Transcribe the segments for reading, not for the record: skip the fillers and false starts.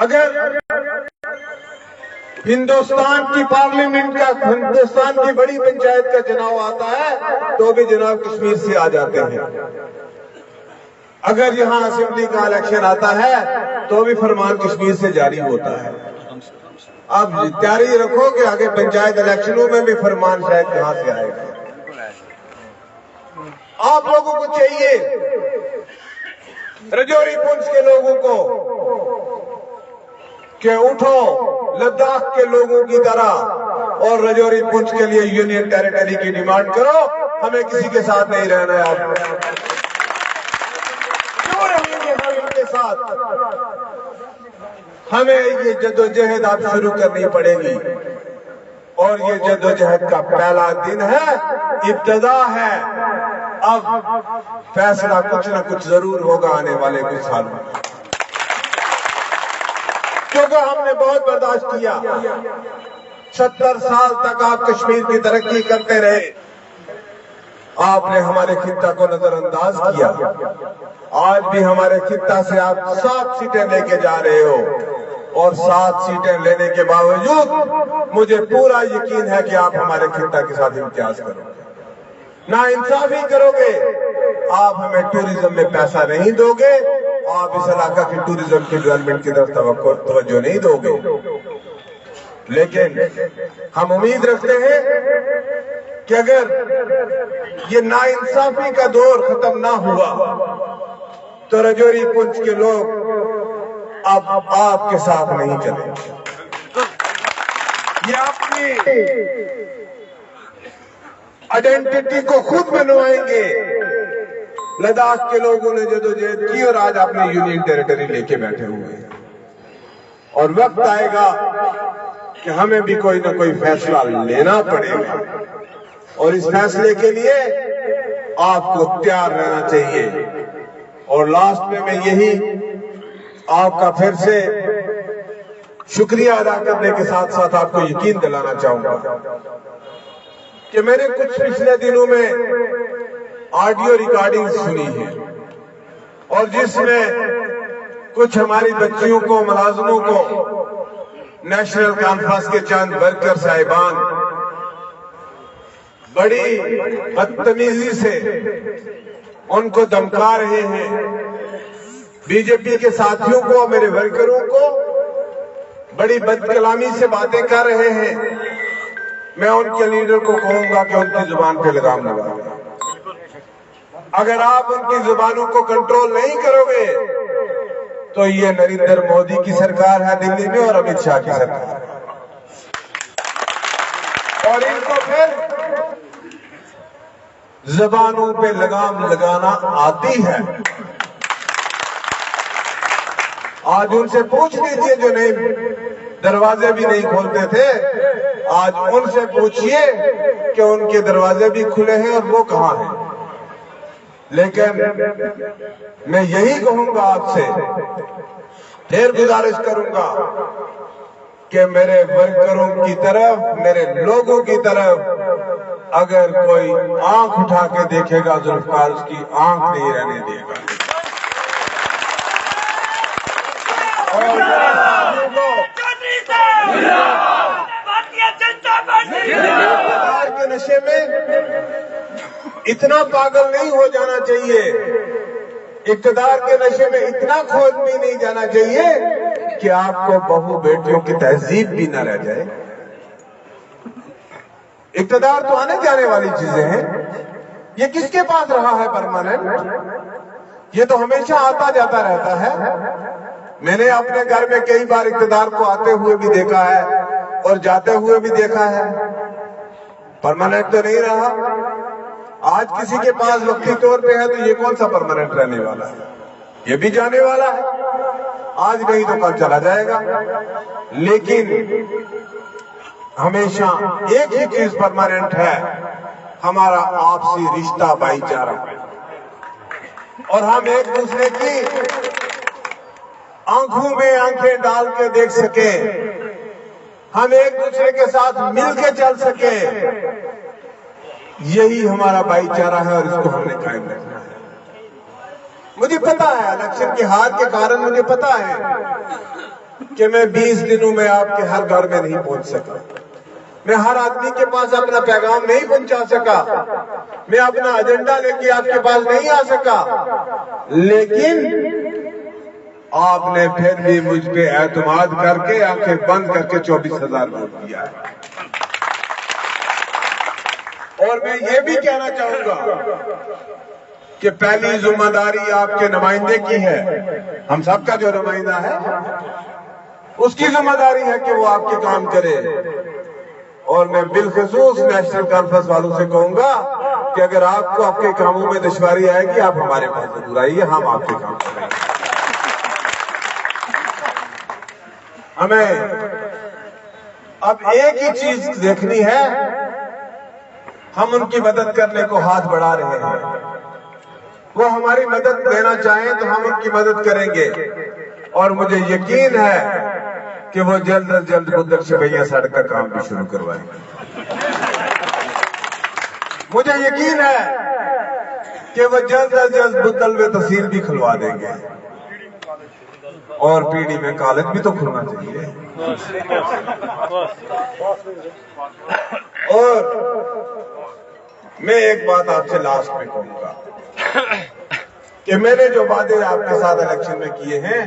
اگر ہندوستان کی پارلیمنٹ کا، ہندوستان کی بڑی پنچایت کا چناؤ آتا ہے تو بھی جناب کشمیر سے آ جاتے ہیں. اگر یہاں اسمبلی کا الیکشن آتا ہے تو بھی فرمان کشمیر سے جاری ہوتا ہے. اب تیاری رکھو کہ آگے پنچایت الیکشنوں میں بھی فرمان شاید کہاں سے آئے گا. آپ لوگوں کو چاہیے، رجوری پونچھ کے لوگوں کو، کہ اٹھو لداخ کے لوگوں کی طرح اور رجوری پونچھ کے لیے یونین ٹیریٹری کی ڈیمانڈ کرو. ہمیں کسی کے ساتھ نہیں رہنا ہے. آپ کیوں رہیں گے ہم ان کے ساتھ؟ ہمیں یہ جدوجہد اب شروع کرنی پڑے گی، اور یہ جدوجہد کا پہلا دن ہے، ابتدا ہے. اب فیصلہ کچھ نہ کچھ ضرور ہوگا آنے والے کچھ سالوں میں، کیونکہ ہم نے بہت برداشت کیا. 70 سال تک آپ کشمیر کی ترقی کرتے رہے، آپ نے ہمارے خطہ کو نظر انداز کیا. آج بھی ہمارے خطہ سے آپ 7 سیٹیں لے کے جا رہے ہو، اور 7 سیٹیں لینے کے باوجود مجھے پورا یقین ہے کہ آپ ہمارے خطہ کے ساتھ امتیاز کرو گے. نا انصافی کرو گے. آپ ہمیں ٹوریزم میں پیسہ نہیں دو گے، آپ اس علاقہ کی ٹوریزم کی ڈیولپمنٹ کی طرف توجہ نہیں دو گے. لیکن ہم امید رکھتے ہیں کہ اگر یہ ناانصافی کا دور ختم نہ ہوا تو رجوری پونچھ کے لوگ اب آپ کے ساتھ نہیں چلیں گے. یہ اپنی آئیڈینٹی کو خود بنوائیں گے. لداخ کے لوگوں نے جدوجہد کی اور آج اپنے یونین ٹیریٹری لے کے بیٹھے ہوئے ہیں، اور وقت آئے گا کہ ہمیں بھی کوئی نہ کوئی فیصلہ لینا پڑے گا، اور اس فیصلے کے لیے آپ کو تیار رہنا چاہیے. اور لاسٹ میں یہی آپ کا پھر سے شکریہ ادا کرنے کے ساتھ ساتھ آپ کو یقین دلانا چاہوں گا کہ میں نے کچھ پچھلے دنوں میں آڈیو ریکارڈنگ سنی ہے، اور جس میں کچھ ہماری بچیوں کو، ملازموں کو، نیشنل کانفرنس کے چند ورکر صاحبان بڑی بدتمیزی سے ان کو دھمکا رہے ہیں. بی جے پی کے ساتھیوں کو، میرے ورکروں کو بڑی بد کلامی سے باتیں کر رہے ہیں. میں ان کے لیڈر کو کہوں گا کہ ان کی زبان پہ لگام لگائیں. اگر آپ ان کی زبانوں کو کنٹرول نہیں کرو گے تو یہ نریندر مودی کی سرکار ہے دلی میں، اور امت شاہ کی سرکار ہے، اور ان کو پھر زبانوں پہ لگام لگانا آتی ہے. آج ان سے پوچھ لیجئے جو دروازے بھی نہیں کھولتے تھے، آج ان سے پوچھئے کہ ان کے دروازے بھی کھلے ہیں اور وہ کہاں ہیں. لیکن میں یہی کہوں گا آپ سے، پھر گزارش کروں گا کہ میرے ورکروں کی طرف، میرے لوگوں کی طرف اگر کوئی آنکھ اٹھا کے دیکھے گا ذوالفقار اس کی آنکھ نہیں رہنے دے گا. اقتدار کے نشے میں اتنا پاگل نہیں ہو جانا چاہیے، اقتدار کے نشے میں اتنا کھوج بھی نہیں جانا چاہیے کہ آپ کو بہو بیٹیوں کی تہذیب بھی نہ رہ جائے. اقتدار تو آنے جانے والی چیزیں ہیں. یہ کس کے پاس رہا ہے پرماننٹ؟ یہ تو ہمیشہ آتا جاتا رہتا ہے. میں نے اپنے گھر میں کئی بار اقتدار کو آتے ہوئے بھی دیکھا ہے اور جاتے ہوئے بھی دیکھا ہے. پرماننٹ تو نہیں رہا. آج کسی کے پاس وقتی طور پہ ہے تو یہ کون سا پرماننٹ رہنے والا ہے؟ یہ بھی جانے والا ہے. آج نہیں تو کل چلا جائے گا. لیکن ہمیشہ ایک ہی چیز پرماننٹ ہے، ہمارا آپسی رشتہ بھائی چارہ، اور ہم ایک دوسرے کی آنکھوں میں آنکھیں ڈال کے دیکھ سکیں، ہم ایک دوسرے کے ساتھ مل کے چل سکیں. یہی ہمارا بھائی چارہ ہے اور اس کو ہم نے قائم رکھنا ہے. مجھے پتا ہے الیکشن کی ہار کے کارن، مجھے پتا ہے کہ میں 20 دنوں میں آپ کے ہر گھر میں نہیں پہنچ سکا، میں ہر آدمی کے پاس اپنا پیغام نہیں پہنچا سکا، میں اپنا ایجنڈا لے کے آپ کے پاس نہیں آ سکا، لیکن آپ نے پھر بھی مجھ پہ اعتماد کر کے آنکھیں بند کر کے 24,000 ووٹ دیا ہے۔ اور میں یہ بھی کہنا چاہوں گا کہ پہلی ذمہ داری آپ کے نمائندے کی ہے، ہم سب کا جو نمائندہ ہے اس کی ذمہ داری ہے کہ وہ آپ کے کام کرے۔ اور میں بالخصوص نیشنل کانفرنس والوں سے کہوں گا کہ اگر آپ کو آپ کے کاموں میں دشواری آئے گی آپ ہمارے پاس ضرور آئیے، ہم آپ کے کام کریں گے۔ ہمیں اب ایک ہی چیز دیکھنی ہے، ہم ان کی مدد کرنے کو ہاتھ بڑھا رہے ہیں، وہ ہماری مدد لینا چاہیں تو ہم ان کی مدد کریں گے، اور مجھے یقین ہے کہ وہ جلد از جلد بدر شبیہ سڑک کا کام بھی شروع کروائیں گے۔ مجھے یقین ہے کہ وہ جلد از جلد بدلوے تحصیل بھی کھلوا دیں گے، اور پی ڈی میں کالج بھی تو کھلنا چاہیے۔ اور میں ایک بات آپ سے لاسٹ میں کہوں گا کہ میں نے جو وعدے آپ کے ساتھ الیکشن میں کیے ہیں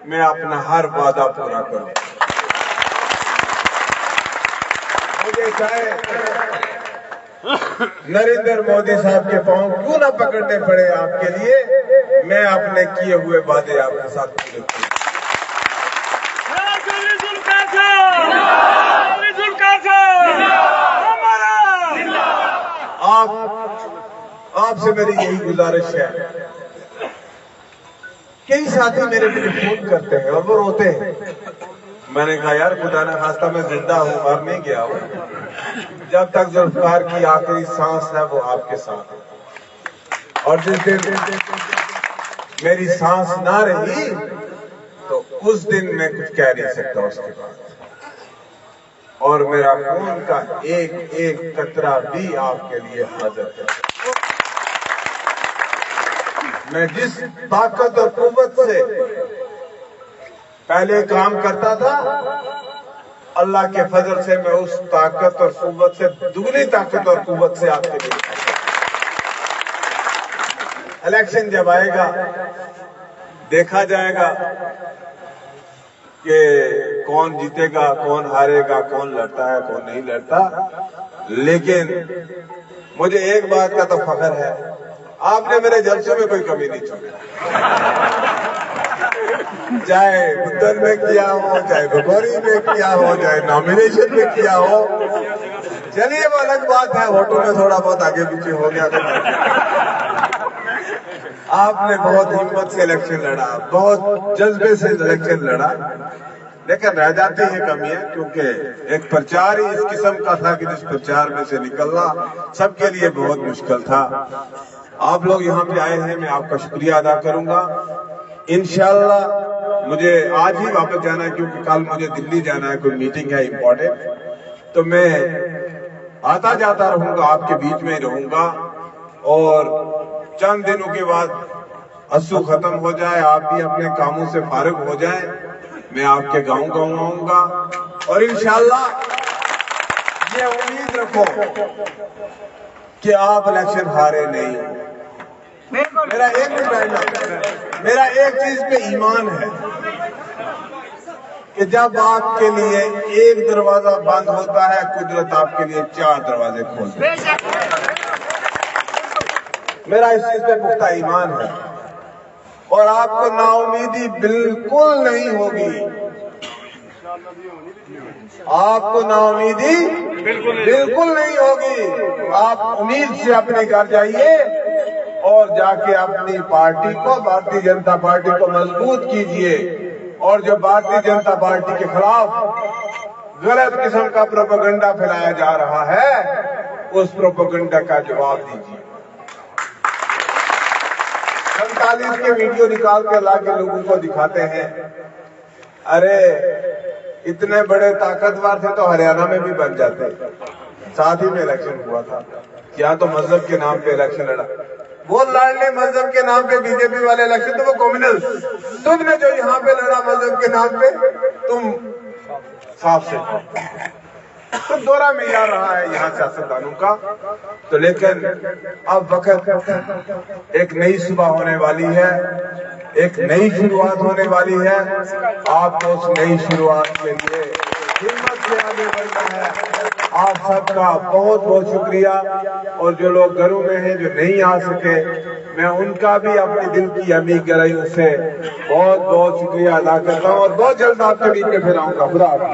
میں اپنا ہر وعدہ پورا کروں۔ مجھے چاہے نریندر مودی صاحب کے پاؤں کیوں نہ پکڑنے پڑے آپ کے لیے، میں اپنے کیے ہوئے وعدے آپ کے ساتھ پورے کروں۔ آپ سے میری یہی گزارش ہے، کئی ساتھی میرے مجھے فون کرتے ہیں اور وہ روتے ہیں، میں نے کہا یار خدا نہ خواستہ میں زندہ ہوں، مر نہیں گیا ہوں، جب تک ذوالفقار کی آخری سانس ہے وہ آپ کے ساتھ ہے، اور جس دن میری سانس نہ رہی تو اس دن میں کچھ کہہ نہیں سکتا اس کے بعد، اور میرا خون کا ایک ایک قطرہ بھی آپ کے لیے حاضر ہے۔ میں جس طاقت اور قوت سے پہلے کام کرتا تھا، اللہ کے فضل سے میں اس طاقت اور قوت سے دگنی طاقت اور قوت سے آپ کے لیے الیکشن جب آئے گا دیکھا جائے گا کہ کون جیتے گا، کون ہارے گا، کون لڑتا ہے، کون نہیں لڑتا، لیکن مجھے ایک بات کا تو فخر ہے، آپ نے میرے جلسے میں کوئی کمی نہیں چھوڑی، چاہے بدر میں کیا ہو، چاہے بگوری میں کیا ہو، چاہے نامینیشن میں کیا ہو، چلیے وہ الگ بات ہے، ووٹوں میں تھوڑا بہت آگے پیچھے ہو گیا تو آپ نے بہت ہمت سے الیکشن لڑا، بہت جذبے سے الیکشن لڑا، لیکن رہ جاتی ہیں کمیاں، کیونکہ ایک پرچار ہی اس قسم کا تھا کہ جس پرچار میں سے نکلنا سب کے لیے بہت مشکل تھا۔ آپ لوگ یہاں پہ آئے ہیں، میں آپ کا شکریہ ادا کروں گا۔ انشاءاللہ مجھے آج ہی واپس جانا ہے کیونکہ کل مجھے دلی جانا ہے، کوئی میٹنگ ہے امپورٹنٹ، تو میں آتا جاتا رہوں گا، آپ کے بیچ میں رہوں گا، اور چند دنوں کے بعد اسو ختم ہو جائے، آپ بھی اپنے کاموں سے فارغ ہو جائیں، میں آپ کے گاؤں آؤں گا، اور انشاءاللہ یہ امید رکھو کہ آپ الیکشن ہارے نہیں۔ میرا ایک چیز پہ ایمان ہے کہ جب آپ کے لیے ایک دروازہ بند ہوتا ہے، قدرت آپ کے لیے 4 دروازے کھولتی ہے۔ میرا اس چیز پہ پختہ ایمان ہے، اور آپ کو نا امیدی بالکل نہیں ہوگی، آپ کو نا امیدی بالکل نہیں ہوگی۔ آپ امید سے اپنے گھر جائیے اور جا کے اپنی پارٹی کو، بھارتی جنتا پارٹی کو مضبوط کیجئے، اور جو بھارتی جنتا پارٹی کے خلاف غلط قسم کا پروپیگنڈا پھیلایا جا رہا ہے اس پروپیگنڈا کا جواب دیجئے۔ 47 کے ویڈیو نکال کر لا کے لوگوں کو دکھاتے ہیں، ارے اتنے بڑے طاقتور تھے تو ہریانہ میں بھی بن جاتے، ساتھ ہی میں الیکشن ہوا تھا، کیا تو مذہب کے نام پہ الیکشن لڑا۔ وہ لڑنے مذہب کے نام پہ بی جے پی والے الیکشن تو وہ کمیونل، تم نے جو یہاں پہ لڑا مذہب کے نام پہ تم صاف سے تو دورہ معیار رہا ہے یہاں سیاستدانوں کا. تو لیکن اب وقت ایک نئی صبح ہونے والی ہے، ایک نئی شروعات ہونے والی ہے. آپ کو اس نئی شروعات کے لیے ہمت سے آگے بڑھنا ہے. آپ سب کا بہت بہت شکریہ. اور جو لوگ گھروں میں ہیں جو نہیں آ سکے، میں ان کا بھی اپنے دل کی امی گرائیوں سے بہت بہت شکریہ ادا کرتا ہوں، اور بہت جلد آپ کے بیچ میں پھر آؤں گا. خدا حافظ.